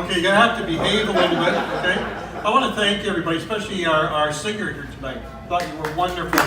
Okay, you're gonna have to behave a little bit, okay? I want to thank everybody, especially our singer here tonight. Thought you were wonderful.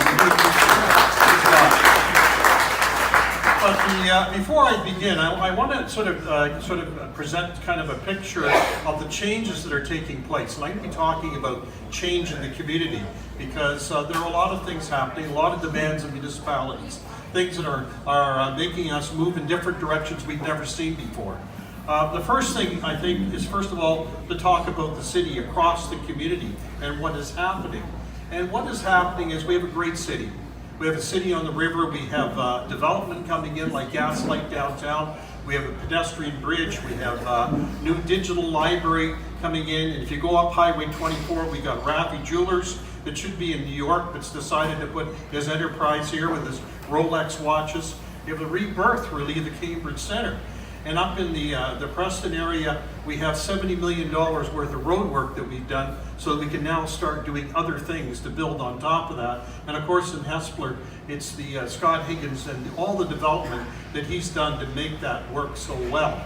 But before I begin, I want to sort of present kind of a picture of the changes that are taking place. And I'm going to be talking about change in the community because there are a lot of things happening, a lot of demands of municipalities, things that are making us move in different directions we've never seen before. The first thing I think is, first of all, to talk about the city across the community and what is happening. And what is happening is we have a great city. We have a city on the river. We have development coming in like Gaslight downtown. We have a pedestrian bridge. We have a new digital library coming in. And if you go up Highway 24, we got Rafi Jewelers that should be in New York, but's decided to put his enterprise here with his Rolex watches. We have the rebirth, really, of the Cambridge Center. And up in the Preston area, we have $70 million worth of road work that we've done so that we can now start doing other things to build on top of that. And of course in Hespeler, it's the Scott Higgins and all the development that he's done to make that work so well.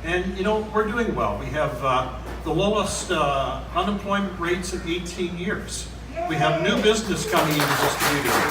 And you know, we're doing well. We have the lowest unemployment rates in 18 years. We have new business coming into this community.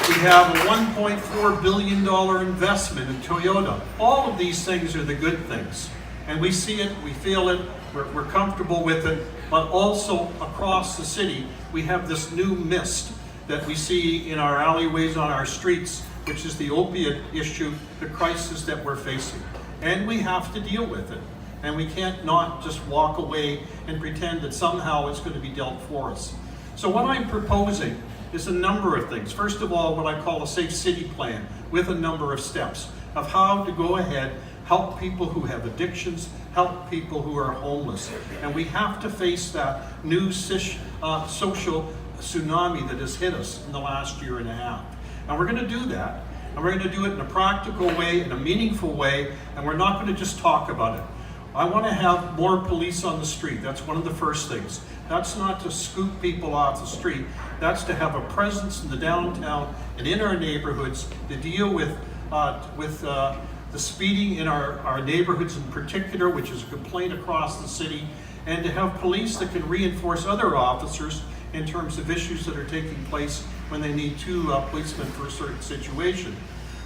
We have a $1.4 billion investment in Toyota. All of these things are the good things. And we see it, we feel it, we're comfortable with it, but also across the city, we have this new mist that we see in our alleyways, on our streets, which is the opiate issue, the crisis that we're facing. And we have to deal with it. And we can't not just walk away and pretend that somehow it's going to be dealt for us. So what I'm proposing is a number of things. First of all, what I call a safe city plan with a number of steps of how to go ahead, help people who have addictions, help people who are homeless. And we have to face that new social tsunami that has hit us in the last year and a half. And we're going to do that. And we're going to do it in a practical way, in a meaningful way, and we're not going to just talk about it. I want to have more police on the street. That's one of the first things. That's not to scoop people off the street. That's to have a presence in the downtown and in our neighborhoods to deal with the speeding in our neighborhoods in particular, which is a complaint across the city, and to have police that can reinforce other officers in terms of issues that are taking place when they need two policemen for a certain situation.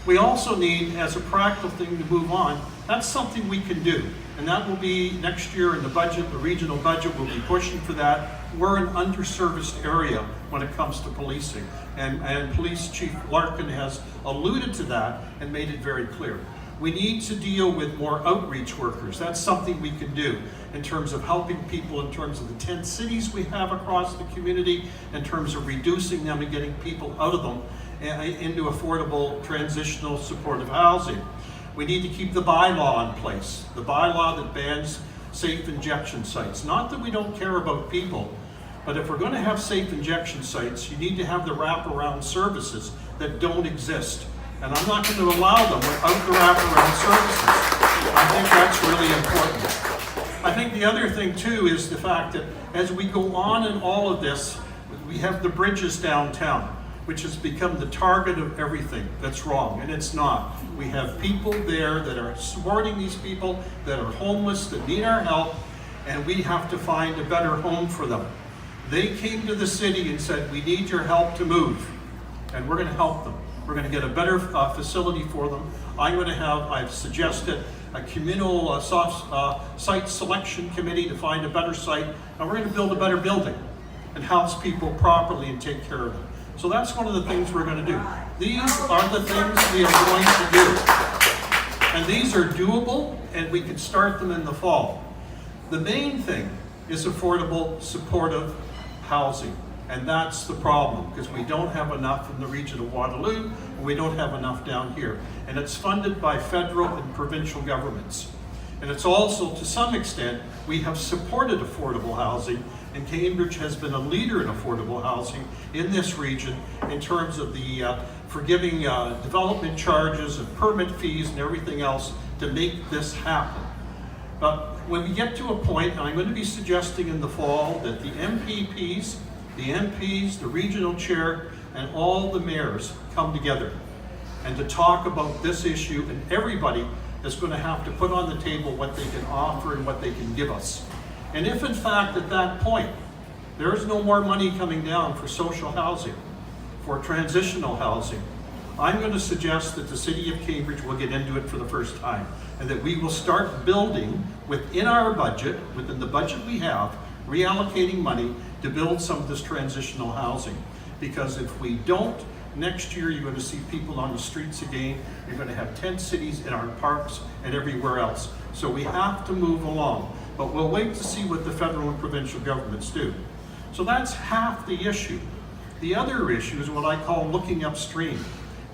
We also need, as a practical thing to move on, that's something we can do. And that will be next year in the budget, the regional budget will be pushing for that. We're an underserviced area when it comes to policing. And Police Chief Larkin has alluded to that and made it very clear. We need to deal with more outreach workers. That's something we can do in terms of helping people, in terms of the 10 cities we have across the community, in terms of reducing them and getting people out of them into affordable, transitional, supportive housing. We need to keep the bylaw in place, the bylaw that bans safe injection sites. Not that we don't care about people, but if we're going to have safe injection sites, you need to have the wraparound services that don't exist. And I'm not going to allow them without the wraparound services. I think that's really important. I think the other thing too is the fact that as we go on in all of this, we have the bridges downtown, which has become the target of everything that's wrong, and it's not. We have people there that are supporting these people, that are homeless, that need our help, and we have to find a better home for them. They came to the city and said, we need your help to move, and we're going to help them. We're going to get a better facility for them. I've suggested a communal site selection committee to find a better site, and we're going to build a better building and house people properly and take care of them. So that's one of the things we're going to do. These are the things we are going to do. And these are doable, and we can start them in the fall. The main thing is affordable, supportive housing. And that's the problem, because we don't have enough in the region of Waterloo, and we don't have enough down here. And it's funded by federal and provincial governments. And it's also, to some extent, we have supported affordable housing, and Cambridge has been a leader in affordable housing in this region in terms of the forgiving development charges and permit fees and everything else to make this happen. But when we get to a point, and I'm going to be suggesting in the fall that the MPPs, the regional chair, and all the mayors come together and to talk about this issue, and everybody is going to have to put on the table what they can offer and what they can give us. And if in fact at that point, there is no more money coming down for social housing, for transitional housing, I'm going to suggest that the City of Cambridge will get into it for the first time, and that we will start building within our budget, within the budget we have, reallocating money to build some of this transitional housing. Because if we don't, next year you're going to see people on the streets again, you're going to have tent cities in our parks and everywhere else. So we have to move along, but we'll wait to see what the federal and provincial governments do. So that's half the issue. The other issue is what I call looking upstream.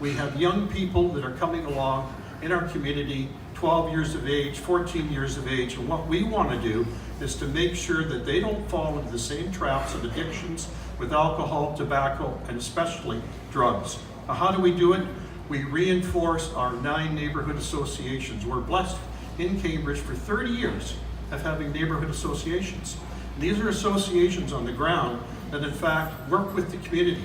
We have young people that are coming along in our community, 12 years of age, 14 years of age, and what we want to do is to make sure that they don't fall into the same traps of addictions with alcohol, tobacco, and especially drugs. Now, how do we do it? We reinforce our 9 neighborhood associations. We're blessed in Cambridge for 30 years of having neighborhood associations. These are associations on the ground that in fact work with the community.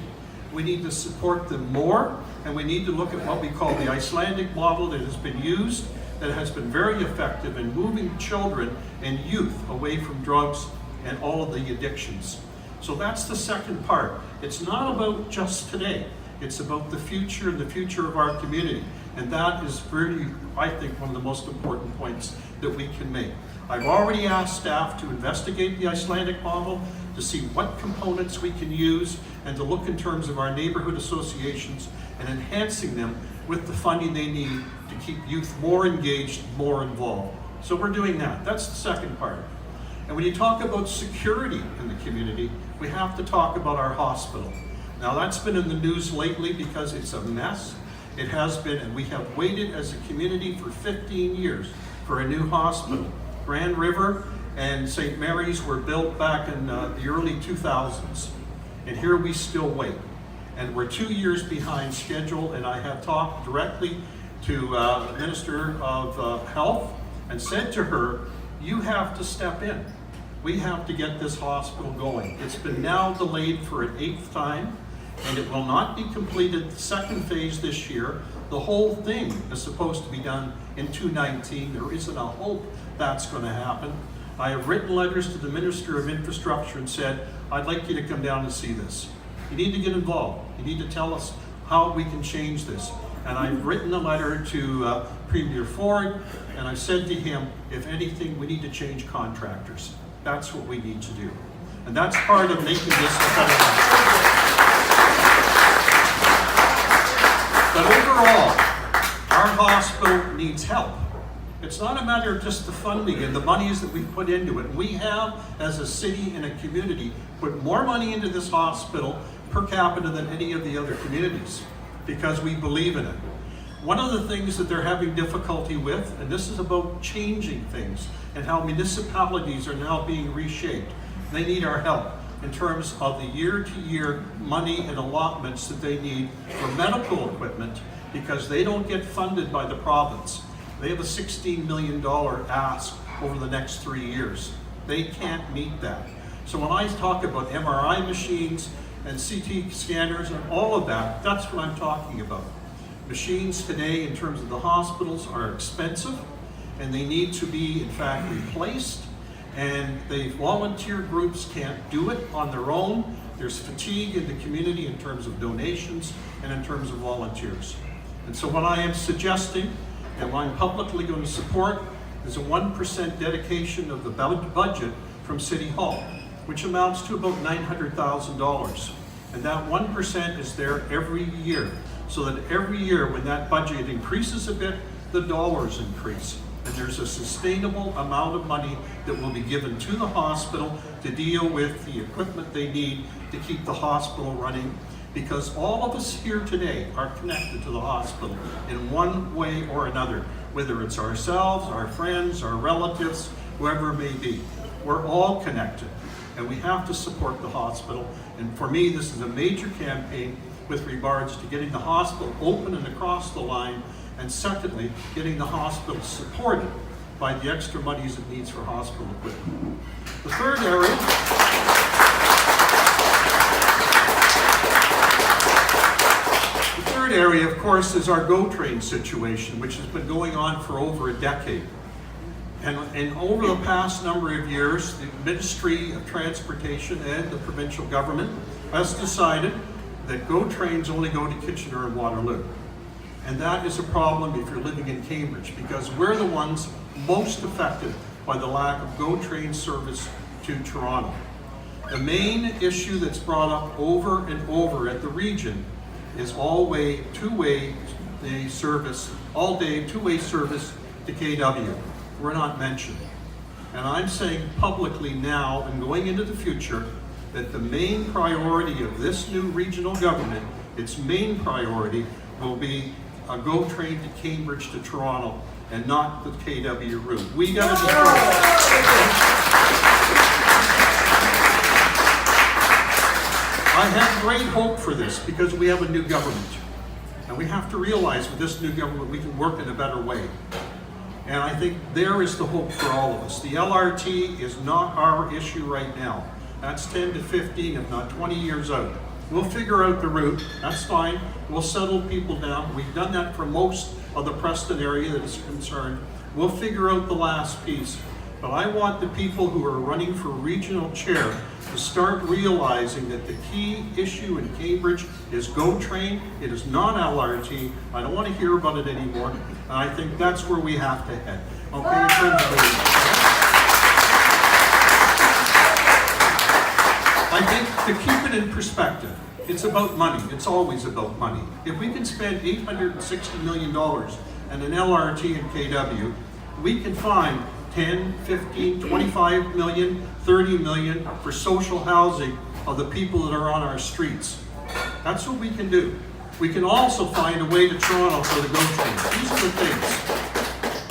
We need to support them more, and we need to look at what we call the Icelandic model that has been used, that has been very effective in moving children and youth away from drugs and all of the addictions. So that's the second part. It's not about just today. It's about the future and the future of our community. And that is really, I think, one of the most important points that we can make. I've already asked staff to investigate the Icelandic model, to see what components we can use, and to look in terms of our neighborhood associations and enhancing them with the funding they need to keep youth more engaged, more involved. So we're doing that. That's the second part. And when you talk about security in the community, we have to talk about our hospital. Now that's been in the news lately because it's a mess. It has been, and we have waited as a community for 15 years for a new hospital. Grand River and St. Mary's were built back in the early 2000s. And here we still wait. And we're 2 years behind schedule, and I have talked directly to the Minister of Health and said to her, you have to step in. We have to get this hospital going. It's been now delayed for an 8th time, and it will not be completed the second phase this year. The whole thing is supposed to be done in 2019. There isn't a hope that's going to happen. I have written letters to the Minister of Infrastructure and said, I'd like you to come down and see this. You need to get involved. You need to tell us how we can change this. And I've written a letter to Premier Ford, and I said to him, if anything, we need to change contractors. That's what we need to do. And that's part of making this a better life. But overall, our hospital needs help. It's not a matter of just the funding and the monies that we put into it. We have, as a city and a community, put more money into this hospital per capita than any of the other communities because we believe in it. One of the things that they're having difficulty with, and this is about changing things and how municipalities are now being reshaped, they need our help in terms of the year-to-year money and allotments that they need for medical equipment because they don't get funded by the province. They have a $16 million ask over the next 3 years. They can't meet that. So when I talk about MRI machines and CT scanners and all of that, that's what I'm talking about. Machines today in terms of the hospitals are expensive and they need to be in fact replaced, and the volunteer groups can't do it on their own. There's fatigue in the community in terms of donations and in terms of volunteers. And so what I am suggesting and what I'm publicly going to support is a 1% dedication of the budget from City Hall, which amounts to about $900,000. And that 1% is there every year, so that every year when that budget increases a bit, the dollars increase. And there's a sustainable amount of money that will be given to the hospital to deal with the equipment they need to keep the hospital running, because all of us here today are connected to the hospital in one way or another, whether it's ourselves, our friends, our relatives, whoever it may be. We're all connected, and we have to support the hospital. And for me, this is a major campaign with regards to getting the hospital open and across the line, and secondly, getting the hospital supported by the extra monies it needs for hospital equipment. The third area third area, of course, is our GO train situation, which has been going on for over a decade. And over the past number of years, the Ministry of Transportation and the provincial government has decided that GO trains only go to Kitchener and Waterloo. And that is a problem if you're living in Cambridge, because we're the ones most affected by the lack of GO train service to Toronto. The main issue that's brought up over and over at the region is all-way, two-way service, all-day, two-way service to KW. We're not mentioned. And I'm saying publicly now and going into the future that the main priority of this new regional government, its main priority will be a GO train to Cambridge to Toronto and not the KW route. We got to I have great hope for this because we have a new government. And we have to realize with this new government we can work in a better way. And I think there is the hope for all of us. The LRT is not our issue right now. That's 10 to 15, if not 20 years out. We'll figure out the route, that's fine. We'll settle people down. We've done that for most of the Preston area that is concerned. We'll figure out the last piece. But I want the people who are running for regional chair to start realizing that the key issue in Cambridge is GO train. It is not LRT. I don't want to hear about it anymore. And I think that's where we have to head. Okay, in terms of I think to keep it in perspective, it's about money. It's always about money. If we can spend $860 million and an LRT in KW, we can find 10, 15, 25 million, 30 million for social housing of the people that are on our streets. That's what we can do. We can also find a way to Toronto for the GO train. These are the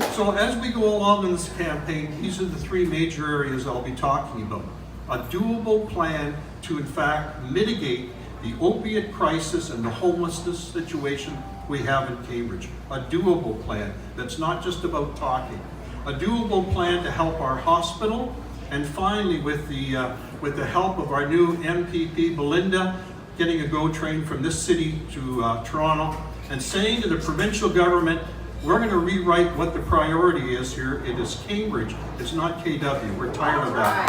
things. So as we go along in this campaign, these are the three major areas I'll be talking about. A doable plan to in fact mitigate the opiate crisis and the homelessness situation we have in Cambridge. A doable plan that's not just about talking. A doable plan to help our hospital, and finally with the help of our new MPP, Belinda, getting a GO train from this city to Toronto, and saying to the provincial government, we're going to rewrite what the priority is here. It is Cambridge, it's not KW. We're tired of that.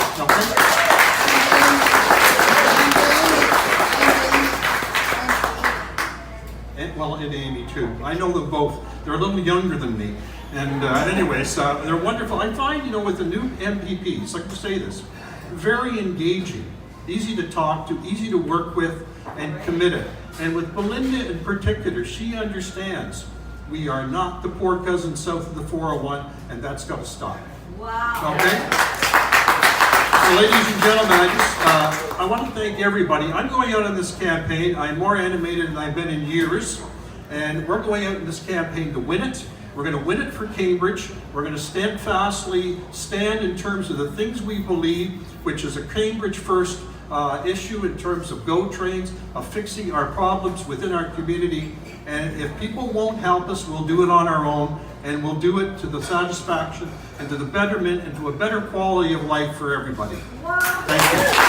And Amy too. I know them both. They're a little younger than me. And anyways, they're wonderful. I find, with the new MPPs, like to say this, very engaging, easy to talk to, easy to work with, and committed. And with Belinda in particular, she understands we are not the poor cousin south of the 401, and that's got to stop. Wow. Okay? So ladies and gentlemen, I want to thank everybody. I'm going out on this campaign. I'm more animated than I've been in years. And we're going out in this campaign to win it. We're going to win it for Cambridge. We're going to steadfastly stand in terms of the things we believe, which is a Cambridge first issue in terms of GO trains, of fixing our problems within our community. And if people won't help us, we'll do it on our own, and we'll do it to the satisfaction and to the betterment and to a better quality of life for everybody. Thank you.